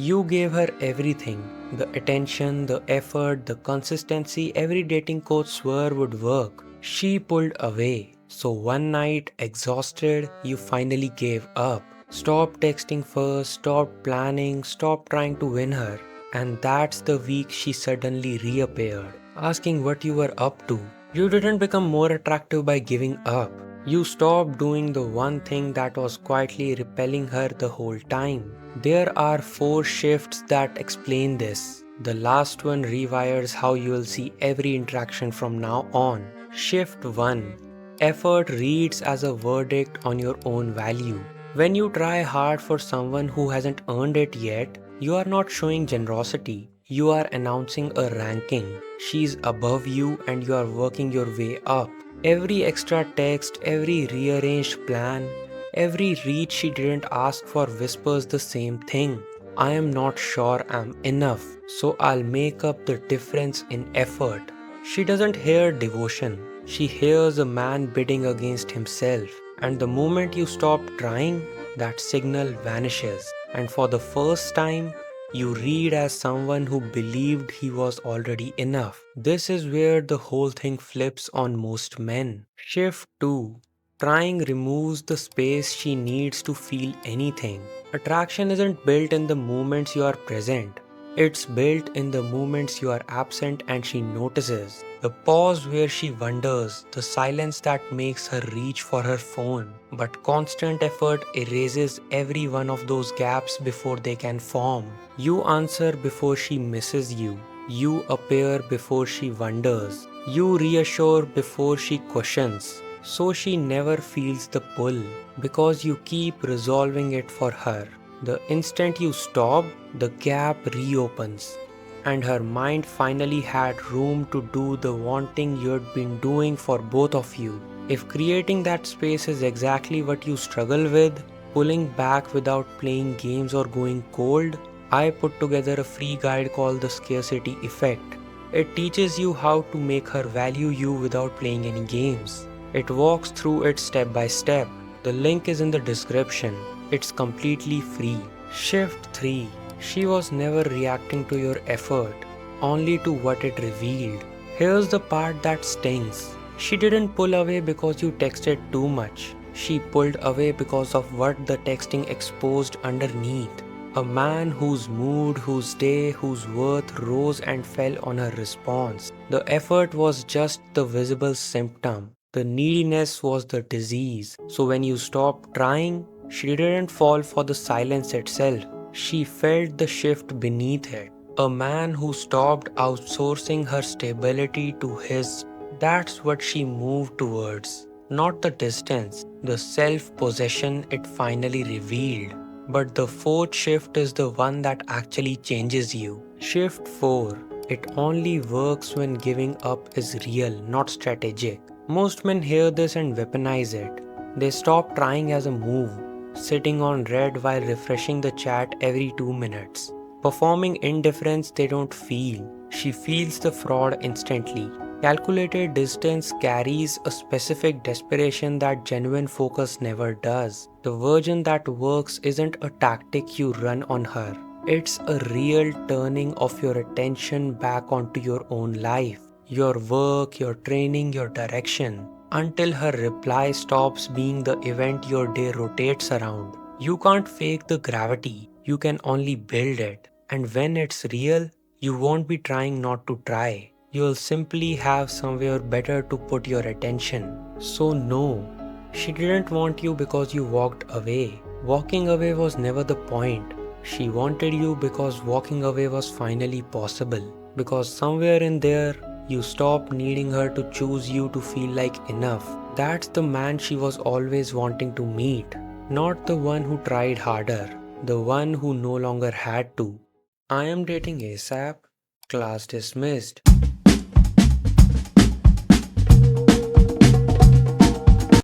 You gave her everything, the attention, the effort, the consistency every dating coach swore would work. She pulled away. So one night, exhausted, you finally gave up. Stopped texting first, stopped planning, stopped trying to win her. And that's the week she suddenly reappeared, asking what you were up to. You didn't become more attractive by giving up. You stopped doing the one thing that was quietly repelling her the whole time. There are 4 shifts that explain this. The last one rewires how you will see every interaction from now on. Shift 1. Effort reads as a verdict on your own value. When you try hard for someone who hasn't earned it yet, you are not showing generosity. You are announcing a ranking. She's above you and you are working your way up. Every extra text, every rearranged plan, every reach she didn't ask for whispers the same thing. I am not sure I'm enough, so I'll make up the difference in effort. She doesn't hear devotion. She hears a man bidding against himself. And the moment you stop trying, that signal vanishes. And for the first time, you read as someone who believed he was already enough. This is where the whole thing flips on most men. Shift 2. Trying removes the space she needs to feel anything. Attraction isn't built in the moments you are present. It's built in the moments you are absent and she notices. The pause where she wonders, the silence that makes her reach for her phone. But constant effort erases every one of those gaps before they can form. You answer before she misses you. You appear before she wonders. You reassure before she questions. So she never feels the pull because you keep resolving it for her. The instant you stop, the gap reopens, and her mind finally had room to do the wanting you'd been doing for both of you. If creating that space is exactly what you struggle with, pulling back without playing games or going cold, I put together a free guide called the Scarcity Effect. It teaches you how to make her value you without playing any games. It walks through it step by step. The link is in the description. It's completely free. Shift 3. She was never reacting to your effort, only to what it revealed. Here's the part that stings. She didn't pull away because you texted too much. She pulled away because of what the texting exposed underneath. A man whose mood, whose day, whose worth rose and fell on her response. The effort was just the visible symptom. The neediness was the disease. So when you stopped trying, she didn't fall for the silence itself. She felt the shift beneath it. A man who stopped outsourcing her stability to his. That's what she moved towards. Not the distance, the self-possession it finally revealed. But the fourth shift is the one that actually changes you. Shift 4. It only works when giving up is real, not strategic. Most men hear this and weaponize it. They stop trying as a move, sitting on red while refreshing the chat every 2 minutes. Performing indifference they don't feel. She feels the fraud instantly. Calculated distance carries a specific desperation that genuine focus never does. The version that works isn't a tactic you run on her. It's a real turning of your attention back onto your own life, your work, your training, your direction, until her reply stops being the event your day rotates around. You can't fake the gravity, you can only build it. And when it's real, you won't be trying not to try. You'll simply have somewhere better to put your attention. So no, she didn't want you because you walked away. Walking away was never the point. She wanted you because walking away was finally possible. Because somewhere in there, you stopped needing her to choose you to feel like enough. That's the man she was always wanting to meet. Not the one who tried harder. The one who no longer had to. I am dating ASAP. Class dismissed.